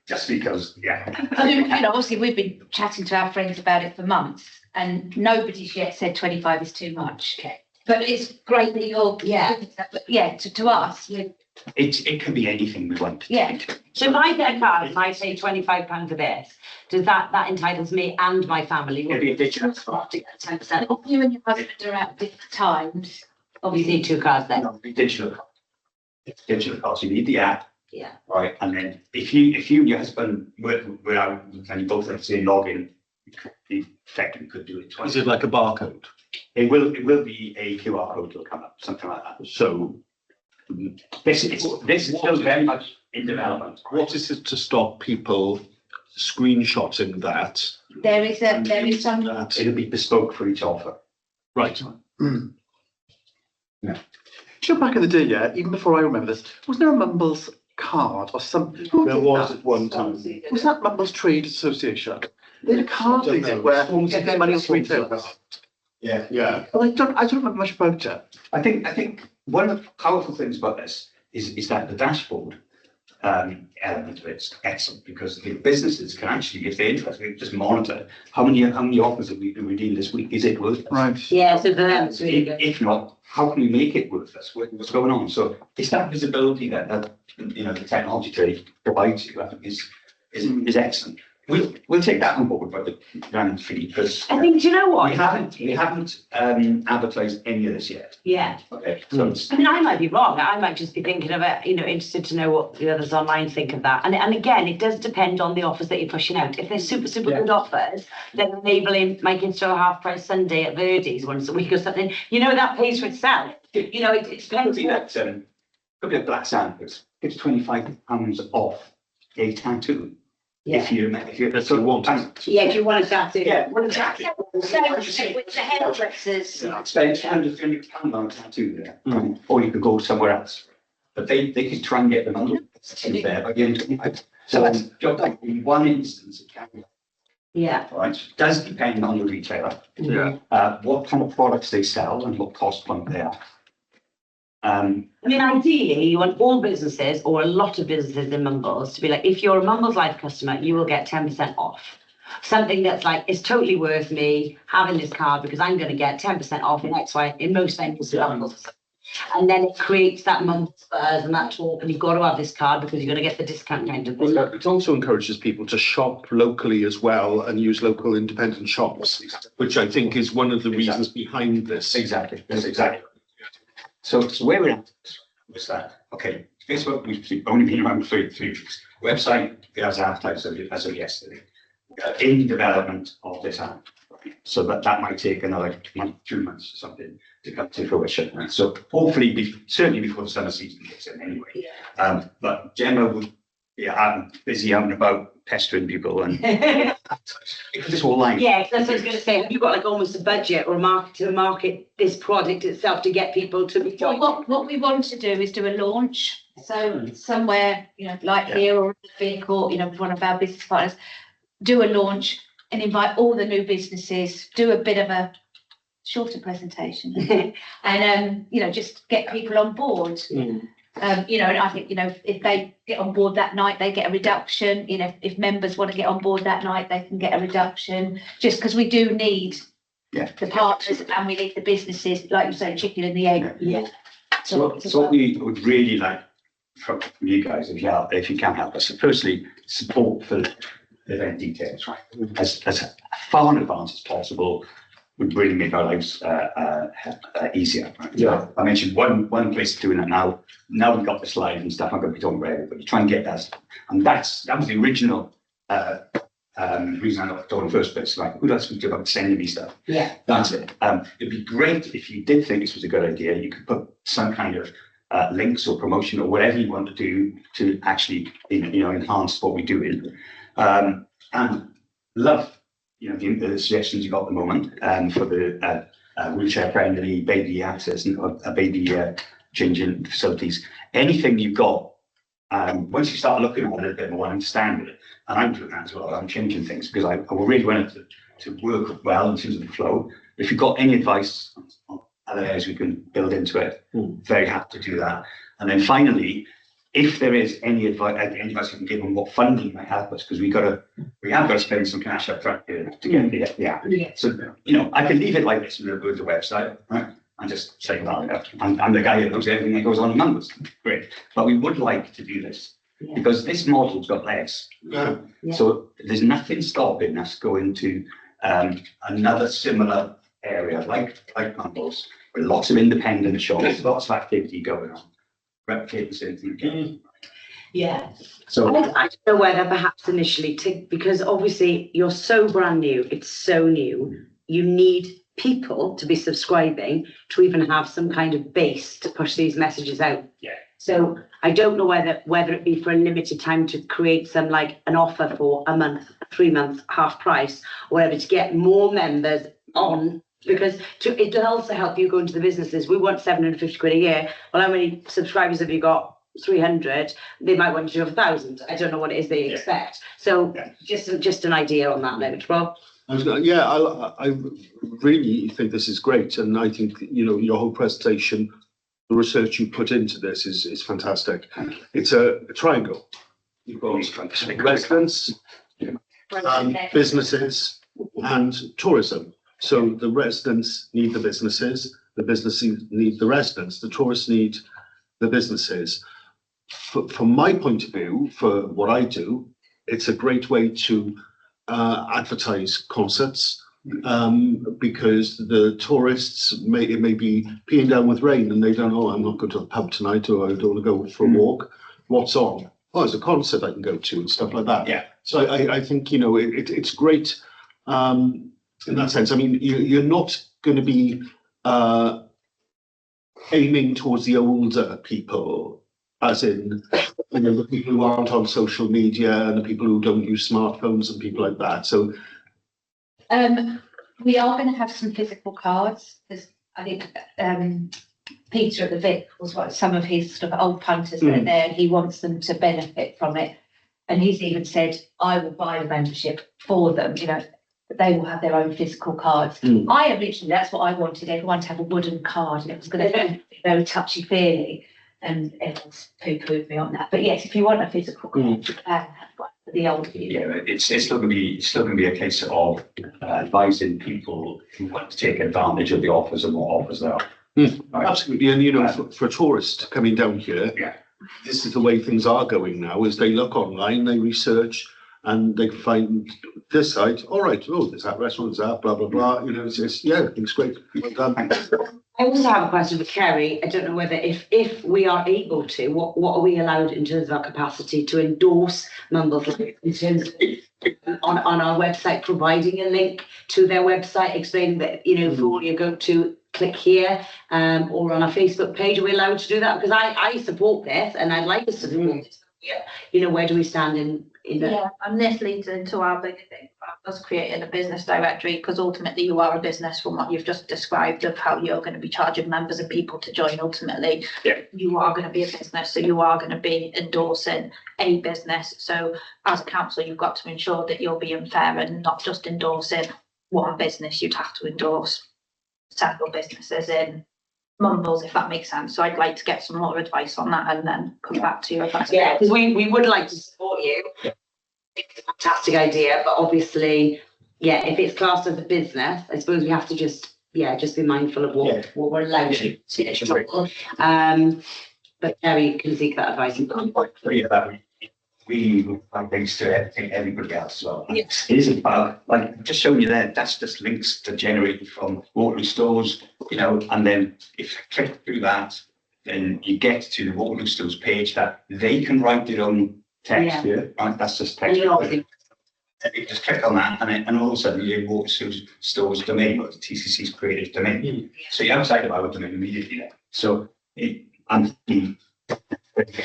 just because, I mean, obviously we've been chatting to our friends about it for months and nobody's yet said 25 is too much. Okay. But it's great that you're, but to us, it can be anything we want. Yeah. So if I get a card and I say £25 for this, does that entitles me and my family? It'd be a digital to card. get 10% if off? you and your husband are at different times, You obviously. need 2 cards then. No, it'd be digital card. It's digital cards. You need the app, Yeah. right? And then if you and your husband were out and you both have the same login, you effectively could do it Is twice. it like a barcode? It will be a QR code will come up, something like that. So This is still very much in development. what is it to stop people screenshotting that? There is some, That, It'll be bespoke for each offer. right. Do you know back in the day, even before I remember this, was there a Mumbles card or some? Who There did was that? at one time. Was that Mumbles Trade Association? They had a card they did where you get money off retailers. Yeah. Yeah. Well, I don't remember much about it. I think one of the powerful things about this is that the dashboard element of it's excellent because the businesses can actually, if they're interested, just monitor how many offers have we redeemed this week. Is it worth it? Right. Yeah, so for them, it's really good. If not, how can we make it worth us? What's going on? So it's that visibility that the technology trade provides you. I think is excellent. We'll take that on board by the running fee because I think, do you know what? we haven't advertised any of this yet. Yeah. Okay, so it's I mean, I might be wrong. I might just be thinking of it, interested to know what the others online think of that. And again, it does depend on the offers that you're pushing out. If they're super good offers, then enabling my kids to a half price Sunday at Verdi's once a week or something, that pays for itself. It could depends. be that could be a Black Santa's. It's £25 off a tattoo. If you If you want it. Yeah, if you want a tattoo. Yeah, well, exactly. with the hairdressers. Spend £200 on a tattoo there, or you could go somewhere else. But they could try and get them under there by the end of the night. So that's in one instance it can be, Yeah. right? It does depend on the retailer, Yeah. what kind of products they sell and what cost point they are. I mean, ideally, you want all businesses or a lot of businesses in Mumbles to be like, if you're a Mumbles Life customer, you will get 10% off. Something that's like, it's totally worth me having this card because I'm going to get 10% off in X, Y, in most venues in Mumbles. And then it creates that Mumbles buzz and that talk, and you've got to have this card because you're going to get the discount kind of thing. Well, it also encourages people to shop locally as well and use local independent shops, which I think is one of the reasons behind this. Exactly, that's exactly. So where we're at was that, okay, Facebook, we've only been around for 3 weeks. Website, as advertised as of yesterday. In development of this app. So that might take another month, 2 months or something to come to fruition. Right? So hopefully, certainly before the summer season gets in anyway. But Gemma would be busy out and about pestering people and because it's all line. Yeah, 'cause that's what I was going to say. Have you got like almost a budget or a market to market this product itself to get people to be Well, what we want to do is do a launch. So somewhere, like here or in the vehicle, with one of our business partners, do a launch and invite all the new businesses, do a bit of a shorter presentation and, just get people on board. And I think, if they get on board that night, they get a reduction. If members want to get on board that night, they can get a reduction. Just because we do need the partners and we need the businesses, like you say, chicken and the egg. Yeah. So what we would really like from you guys, if you can help us, firstly, support for the event details, right? As far in advance as possible would really make our lives easier. Right? Yeah. I mentioned one place doing it now. Now we've got the slides and stuff. I'm going to be talking about it, but you try and get that. And that was the original reason I got in the first place. Like, who else would do about sending me stuff? Yeah. That's it. It'd be great if you did think this was a good idea. You could put some kind of links or promotion or whatever you want to do to actually, enhance what we're doing. And love, the suggestions you've got at the moment for the wheelchair friendly baby access and baby changing facilities. Anything you've got, once you start looking at it a little bit more and understand it, and I'm doing that as well, I'm changing things because I really want it to work well in terms of the flow. If you've got any advice on other areas we can build into it, very happy to do that. And then finally, if there is any advice you can give on what funding might help us, because we have got to spend some cash up front here to get the app. Yeah. So, I can leave it like this with the website, right? And just say, well, I'm the guy who knows everything that goes on in numbers. Great. But we would like to do this because this model's got legs. Yeah. So there's nothing stopping us going to another similar area like Mumbles, with lots of independent shops, lots of activity going on. Replicate the same thing again. Yeah. So I don't know whether perhaps initially because obviously you're so brand new, it's so new, you need people to be subscribing to even have some kind of base to push these messages out. Yeah. So I don't know whether it be for a limited time to create some like an offer for a month, 3 months, half price, or whatever, to get more members on. Because it'll also help you go into the businesses. We want 750 quid a year. Well, how many subscribers have you got? 300. They might want you to have 1,000. I don't know what it is they expect. So just an idea on that note, Rob. I really think this is great, and I think your whole presentation, the research you put into this is fantastic. It's a triangle. You've got residents, businesses, and tourism. So the residents need the businesses need the residents, the tourists need the businesses. From my point of view, for what I do, it's a great way to advertise concerts, because the tourists may be peeing down with rain and they don't know, I'm not going to the pub tonight, or I don't want to go for a walk. What's on? Oh, there's a concert I can go to and stuff like that. Yeah. So I think it's great. In that sense, I mean, you're not going to be aiming towards the older people, as in, the people who aren't on social media and the people who don't use smartphones and people like that. So, we are going to have some physical cards, because I think Peter at the Vic was what some of his sort of old punters that are there, and he wants them to benefit from it. And he's even said, I will buy the membership for them, they will have their own physical cards. I originally, that's what I wanted, everyone to have a wooden card, and it was going to be very touchy-feely, and everyone's poo-pooed me on that. But yes, if you want a physical card, you can have one for the older people. Yeah, it's still going to be a case of advising people who want to take advantage of the offers and what offers there are. Right. Absolutely, and for a tourist coming down here, this is the way things are going now. Is they look online, they research, and they find this site. All right, there's that restaurant, there's that, blah blah blah. It's great. Well done. I also have a question for Kerry. I don't know whether if we are able to, what are we allowed in terms of our capacity to endorse Mumbles in terms of on our website, providing a link to their website, explaining that, for all you're going to click here, or on our Facebook page, are we allowed to do that? Because I support this and I'd like us to support it. Yeah. Where do we stand in that? Yeah, and this leads into our bigger thing about us creating a business directory, because ultimately you are a business from what you've just described of how you're going to be charging members and people to join. Ultimately, you are going to be a business, so you are going to be endorsing a business. So as a council, you've got to ensure that you're being fair and not just endorsing one business. You'd have to endorse several businesses in Mumbles, if that makes sense. So I'd like to get some more advice on that and then come back to you if that's okay. Because we would like to support you. It's a fantastic idea, but obviously, if it's classed as a business, I suppose we have to just be mindful of what we're allowed to do. But Kerry can seek that advice. We like links to everybody else as well. Yes. It isn't about, like, just showing you there, that's just links to generated from Waterloo stores, and then if you click through that, then you get to the Waterloo stores page that they can write their own text here, right? That's just text. You just click on that, and all of a sudden you're in Waterloo stores domain, or the TCC's creative domain. So you're outside of our domain immediately there. So And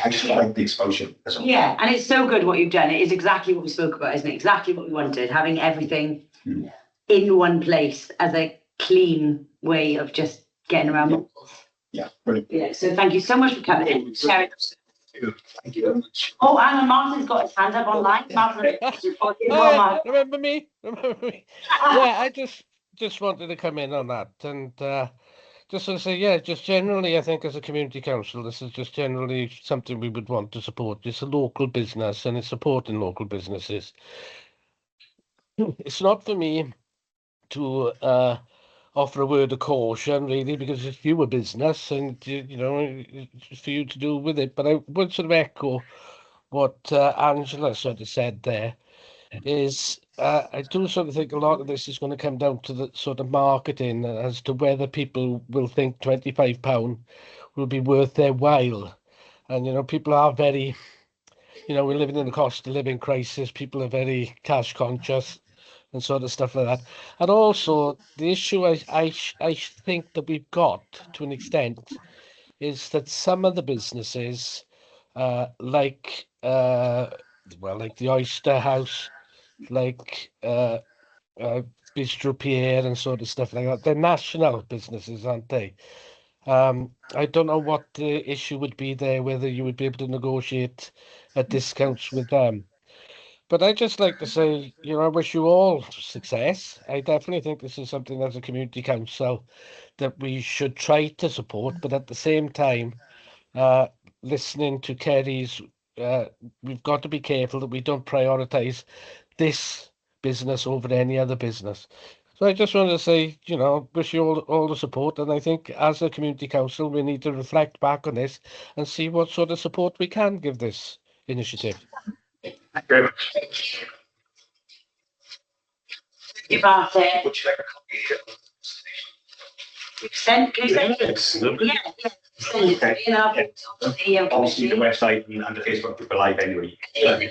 I just like the exposure as well. Yeah, and it's so good what you've done. It is exactly what we spoke about, isn't it? Exactly what we wanted, having everything in one place as a clean way of just getting around mumbles. Yeah, brilliant. Yeah, so thank you so much for coming in, sharing. Thank you very much. Oh, and Martin's got his hand up online. Martin, Oh, yeah, remember me? Remember me? Yeah, I just wanted to come in on that and just sort of say, yeah, just generally, I think as a community council, this is just generally something we would want to support. It's a local business and it's supporting local businesses. It's not for me to offer a word of caution, really, because it's you a business and, you know, it's for you to do with it. But I would sort of echo what Angela sort of said there, is I do sort of think a lot of this is going to come down to the sort of marketing as to whether people will think £25 will be worth their while. And, you know, people are very, you know, we're living in a cost of living crisis. People are very cash conscious and sort of stuff like that. And also the issue I think that we've got to an extent is that some of the businesses like the Oyster House, like Bistro Pierre and sort of stuff like that. They're national businesses, aren't they? I don't know what the issue would be there, whether you would be able to negotiate discounts with them. But I just like to say, you know, I wish you all success. I definitely think this is something as a community council that we should try to support, but at the same time, listening to Kerry's, we've got to be careful that we don't prioritise this business over any other business. So I just wanted to say, you know, wish you all the support. And I think as a community council, we need to reflect back on this and see what sort of support we can give this initiative. Thank you very much. you, Martin. Would you like a copy? You sent, can you send? Yes. Yeah. Send it to me and I'll put it on the Obviously, the committee. website and the Facebook group are live anyway. And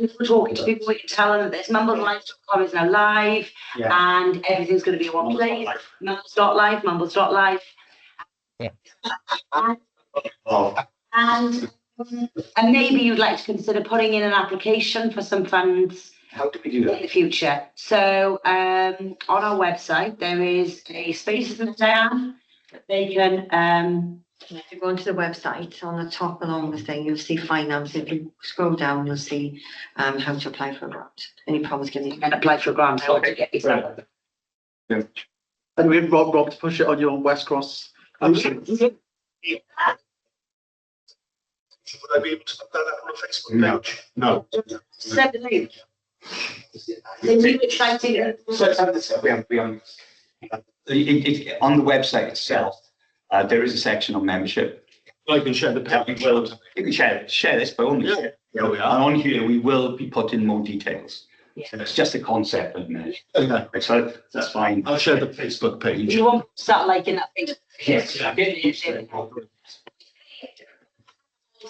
if we're talking to people, we can tell them that this mumbleslive.com is now live Yeah. and everything's going to be in one place. Mumbles.live, mumbles.live. Yeah. Oh, And maybe you'd like to consider putting in an application for some funds how do we do in that? the future. So on our website, there is a space, isn't it, Diane? They can, If you go onto the website, on the top along the thing, you'll see finance. If you scroll down, you'll see how to apply for a grant. Any problems getting you can apply for a grant. I want to get you some. And we have Rob to push it on your West Cross. Would I be able to put that up on a Facebook page? No. Send the link. The new exciting. So let's have this, we have, on the website itself, there is a section on membership. I can share the That we page. will, you can share this, but only. Yeah. Yeah, we And are. on here, we will be putting more details. Yeah. So it's just a concept, isn't it? Okay. So that's fine. I'll share the Facebook page. You won't start liking that thing. Yes.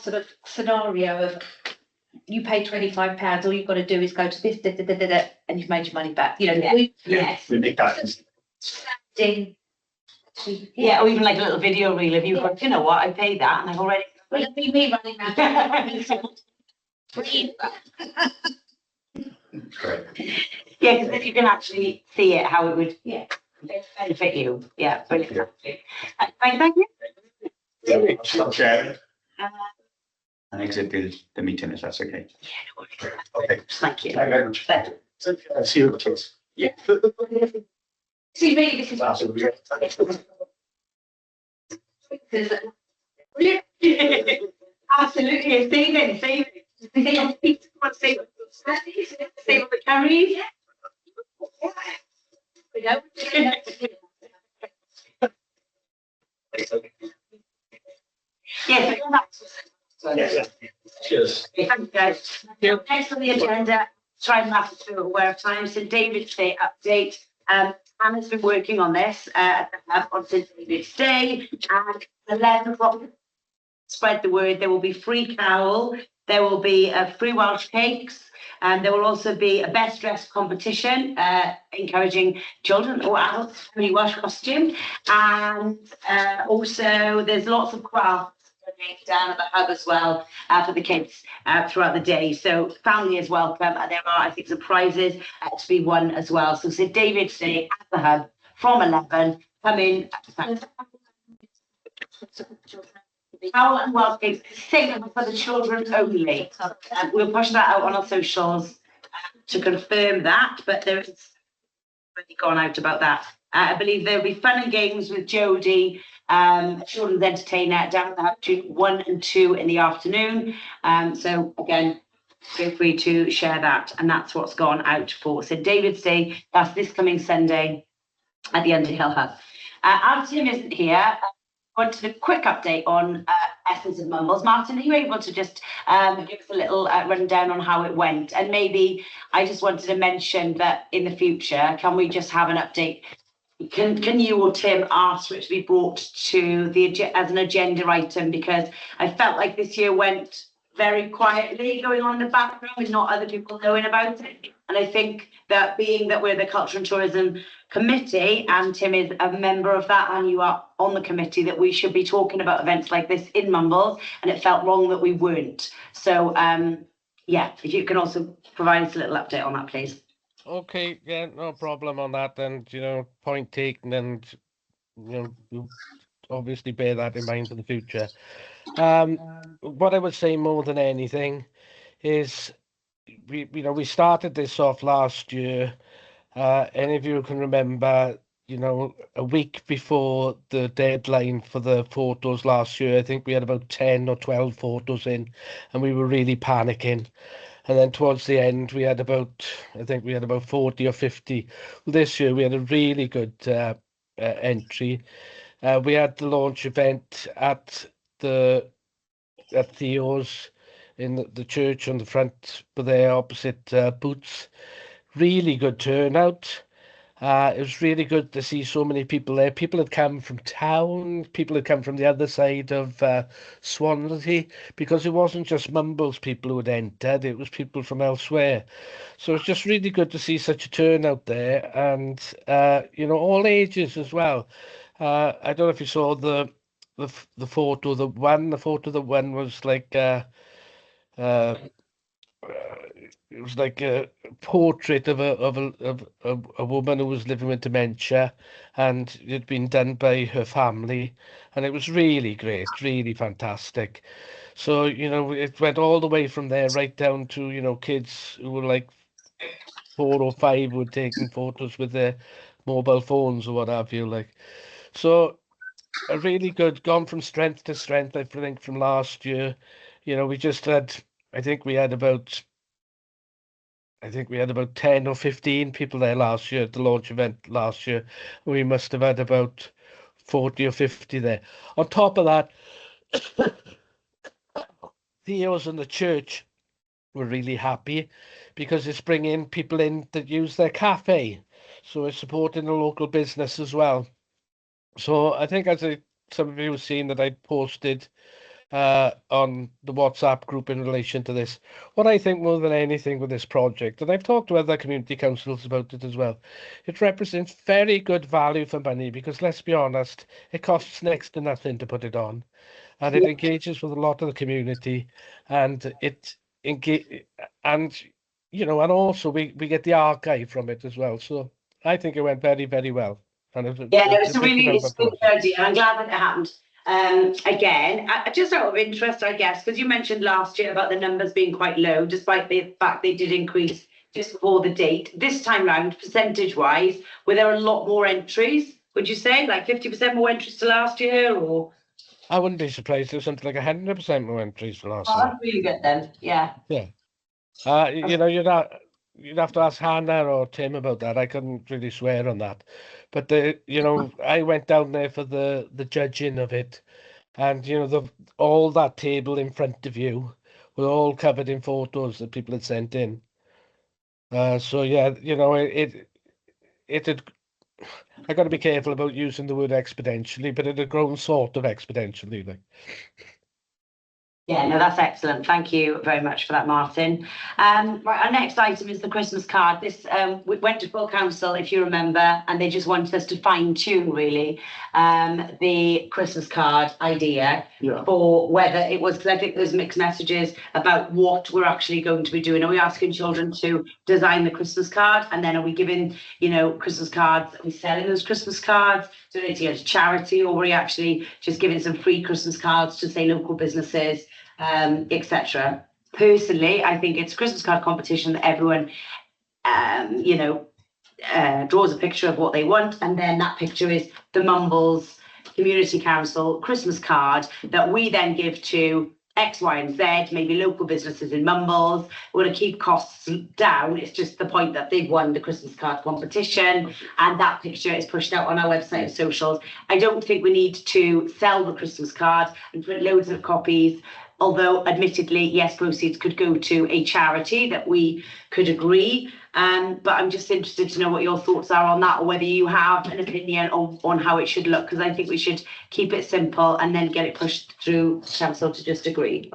Sort of scenario of you pay £25, all you've got to do is go to this, and you've made your money back. You know, Yeah. we Yes. We make that. ding. Yeah, or even like a little video reel of you going, you know what, I paid that and I've already. Well, it'll be me running around. Great. Yeah, because if you can actually see it, how it would Yeah. benefit you. Yeah, brilliant. Thank you. Stop sharing Uh, and exit the meeting if that's okay. Yeah, no worries. Okay. Thank you. Thank you very much. See you at the kids. Yeah. See, really, this is. Absolutely. Absolutely, save it. Save the carries. We don't. Yes, come back. Yes. Cheers. Thank you, guys. Next on the agenda, try and wrap it through aware of time. So David's Day update. Anna's been working on this on St David's Day, and 11 o'clock. Spread the word. There will be free cowl. There will be free Welsh cakes. And there will also be a best dressed competition, encouraging children or adults to wear Welsh costume. And also there's lots of crafts down at the hub as well for the kids throughout the day. So family is welcome, and there are, I think, some prizes to be won as well. So St David's Day at the hub from 11. Come in. How and well cakes, sing for the children only. We'll push that out on our socials to confirm that, but there is already gone out about that. I believe there'll be fun and games with Jodie, children's entertainer down at the hub between 1 and 2 in the afternoon. So again, feel free to share that, and that's what's gone out for St David's Day. That's this coming Sunday at the Underhill Hub. Our Tim isn't here. Wanted a quick update on Essence of Mumbles. Martin, are you able to just give us a little rundown on how it went? And maybe I just wanted to mention that in the future, can we just have an update? Can you or Tim ask for it to be brought to as an agenda item? Because I felt like this year went very quietly going on in the background with not other people knowing about it. And I think that being that we're the Culture and Tourism Committee and Tim is a member of that and you are on the committee, that we should be talking about events like this in Mumbles, and it felt wrong that we weren't. So yeah, if you can also provide us a little update on that, please. Okay, yeah, no problem on that. And, you know, point taken, and, you know, we'll obviously bear that in mind for the future. What I would say more than anything is we started this off last year. Any of you can remember, you know, a week before the deadline for the photos last year, I think we had about 10 or 12 photos in, and we were really panicking. And then towards the end, we had about, I think we had about 40 or 50. This year, we had a really good entry. We had the launch event at Theo's in the church on the front, but there opposite Boots. Really good turnout. It was really good to see so many people there. People had come from town, people had come from the other side of Swansea, because it wasn't just Mumbles people who had entered, it was people from elsewhere. So it's just really good to see such a turnout there, and you know, all ages as well. I don't know if you saw the photo. The photo that won was like it was like a portrait of a woman who was living with dementia, and it had been done by her family, and it was really great, really fantastic. So, you know, it went all the way from there right down to, you know, kids who were like 4 or 5 who were taking photos with their mobile phones or what have you, like. So a really good, gone from strength to strength, I think, from last year. You know, we just had, I think we had about 10 or 15 people there last year at the launch event last year. We must have had about 40 or 50 there. On top of that, Theo's and the church were really happy because it's bringing people in that use their cafe. So it's supporting the local business as well. So I think, some of you have seen that I posted on the WhatsApp group in relation to this. What I think more than anything with this project, and I've talked to other community councils about it as well, it represents very good value for money, because let's be honest, it costs next to nothing to put it on, and it engages with a lot of the community, and and you know, and also we get the archive from it as well. So I think it went very, very well. And it's a good idea. I'm glad that it happened. Again, just out of interest, I guess, because you mentioned last year about the numbers being quite low, despite the fact they did increase just before the date. This time round, percentage-wise, were there a lot more entries? Would you say like 50% more entries to last year, or? I wouldn't be surprised if there was something like 100% more entries for last year. That's really good then. Yeah. Yeah. You know, you'd have to ask Hannah or Tim about that. I couldn't really swear on that. But you know, I went down there for the judging of it, and you know, all that table in front of you were all covered in photos that people had sent in. So yeah, you know, it had. I got to be careful about using the word exponentially, but it had grown sort of exponentially, like. Yeah, no, that's excellent. Thank you very much for that, Martin. Right, our next item is the Christmas card. This we went to full council, if you remember, and they just wanted us to fine tune really the Christmas card idea for whether it was, because I think there's mixed messages about what we're actually going to be doing. Are we asking children to design the Christmas card, and then are we giving, you know, Christmas cards? Are we selling those Christmas cards? Donating it to charity, or are we actually just giving some free Christmas cards to say local businesses? Etc. Personally, I think it's a Christmas card competition that everyone, you know, draws a picture of what they want, and then that picture is the Mumbles Community Council Christmas card that we then give to X, Y, and Z, maybe local businesses in Mumbles. We're going to keep costs down. It's just the point that they've won the Christmas card competition, and that picture is pushed out on our website and socials. I don't think we need to sell the Christmas card and print loads of copies. Although, admittedly, yes, proceeds could go to a charity that we could agree. But I'm just interested to know what your thoughts are on that, or whether you have an opinion on how it should look, because I think we should keep it simple and then get it pushed through council to just agree.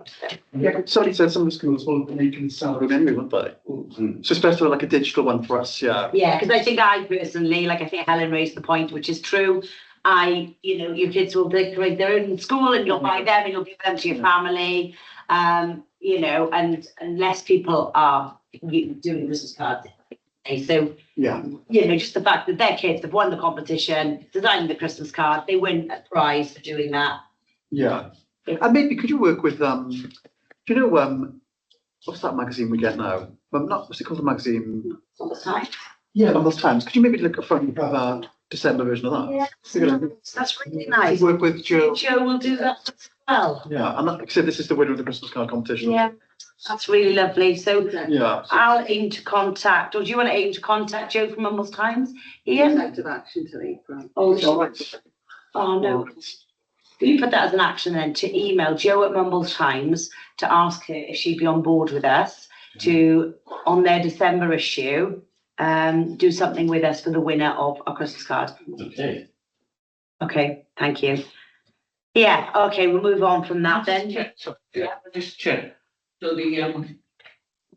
Yeah, somebody said some of the schools will make them sell them anyway, won't they? So it's best to have like a digital one for us, yeah. Yeah, because I think I personally, like I think Helen raised the point, which is true. You know, your kids will decorate their own in school, and you'll buy them and you'll give them to your family. You know, and less people are doing Christmas cards. So, yeah, you know, just the fact that their kids have won the competition, designing the Christmas card, they win a prize for doing that. Yeah. And maybe could you work with, do you know, what's that magazine we get now? What's it called, the magazine? Mumbles Times. Yeah, Mumbles Times. Could you maybe look at front have a December version of that? Yeah, that's really nice. Work with Joe. Joe will do that as well. Yeah, and like I said, this is the winner of the Christmas card competition. Yeah, that's really lovely. So yeah, I'll aim to contact, or do you want to aim to contact Joe from Mumbles Times? Ian? Collective action till April. Oh, no. Will you put that as an action then, to email Jo at Mumbles Times to ask her if she'd be on board with us to, on their December issue, do something with us for the winner of our Christmas card. Okay. Okay, thank you. Yeah, okay, we'll move on from that then. Just check. So the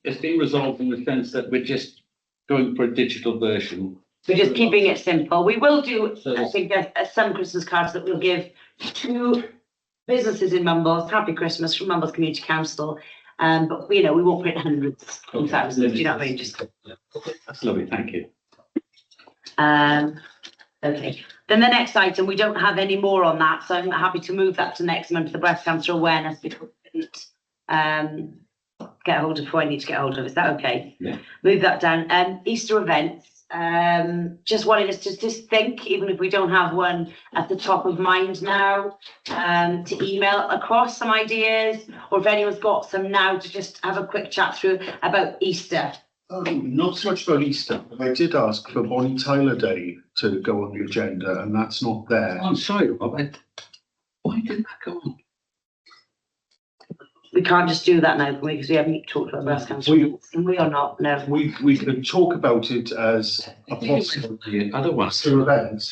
it's been resolved in the sense that we're just going for a digital version. We're just keeping it simple. We will do, So- I think, some Christmas cards that we'll give to businesses in Mumbles. Happy Christmas from Mumbles Community Council. But you know, we won't print hundreds and thousands. Do you know what I mean? Just That's lovely, thank you. okay. Then the next item, we don't have any more on that, so I'm happy to move that to next month, the breast cancer awareness, because we didn't get hold of who I need to get hold of. Is that okay? Yeah. Move that down. Easter events. Just wanted us to just think, even if we don't have one at the top of mind now, to email across some ideas, or if anyone's got some now, to just have a quick chat through about Easter. Not so much about Easter, but I did ask for Bonnie Tyler Day to go on the agenda, and that's not there. I'm sorry, Rob. Why didn't that go on? We can't just do that now, can we? Because we haven't talked about breast cancer. Can we or not? No. We could talk about it as a possible The other one. Easter event.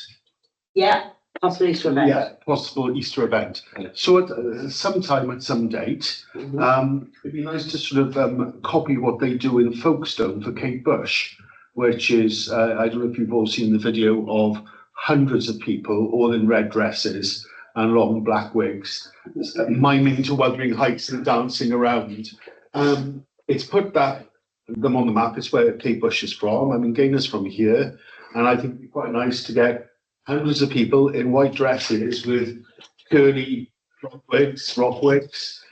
Yeah, possibly Easter event. Yeah, possible Easter event. So at sometime at some date, it'd be nice to sort of copy what they do in Folkestone for Kate Bush, which is, I don't know if you've all seen the video of hundreds of people all in red dresses and long black wigs, miming to Wuthering Heights and dancing around. It's put them on the map. It's where Kate Bush is from. I mean, Gaynor's from here, and I think it'd be quite nice to get hundreds of people in white dresses with curly rock wigs,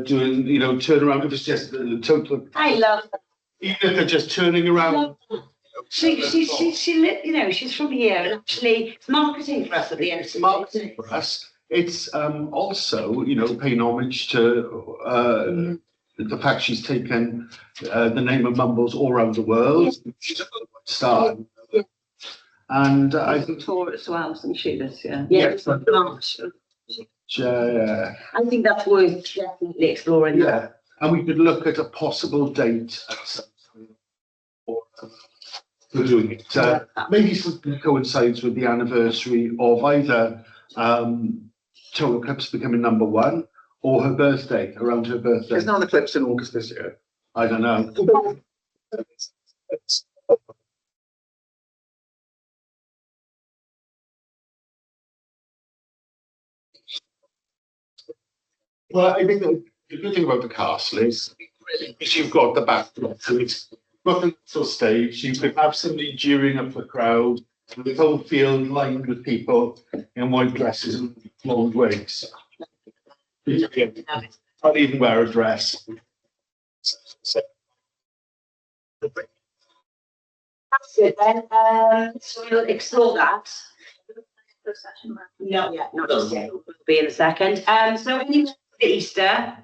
doing, you know, turn around. If it's just the total, I love that. even if they're just turning around. She you know, she's from here, and actually it's marketing for us at the end of the day. Marketing for us. It's also, you know, paying homage to the fact she's taken the name of Mumbles all around the world. She's a worldwide star. And I think tour as well, isn't she, this year? Yeah, it's like March. I think that's worth definitely exploring. Yeah, and we could look at a possible date at some time for doing it. Maybe something that coincides with the anniversary of either Total Eclipse becoming #1, Or her birthday, around her birthday. There's not an eclipse in August this year. I don't know. Well, I think the good thing about the castle is you've got the backdrop, so it's got a little stage. You could have somebody jeering up the crowd, the whole field lined with people in white dresses and long wigs. I'd even wear a dress. That's it then. So we'll explore that. Not yet, not just yet. We'll be in a second. So when you get to Easter,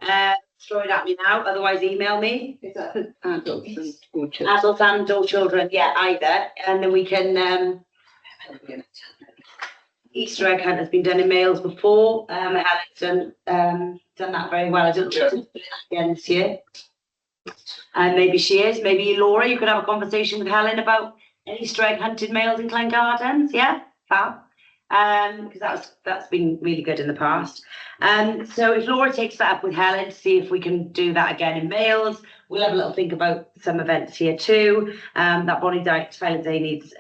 throw it at me now, otherwise email me. Is that for adults and or children? Adults and or children, yeah, either. And then we can, Easter egg hunt has been done in males before. Helen's done that very well. I don't know if she's doing that again this year. And maybe she is. Maybe Laura, you could have a conversation with Helen about an Easter egg hunted males in Klein Gardens. Yeah, fab. Because that's been really good in the past. So if Laura takes that up with Helen to see if we can do that again in males, we'll have a little think about some events here too. That Bonnie Tyler Day needs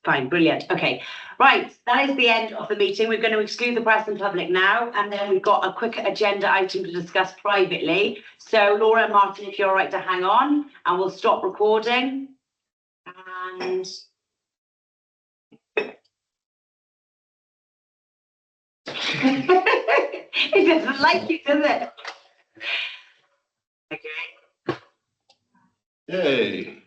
fine, brilliant. Okay, right, that is the end of the meeting. We're going to exclude the press and public now, and then we've got a quick agenda item to discuss privately. So Laura and Martin, if you're all right to hang on, and we'll stop recording. And it doesn't like you, does it? Okay. Yay.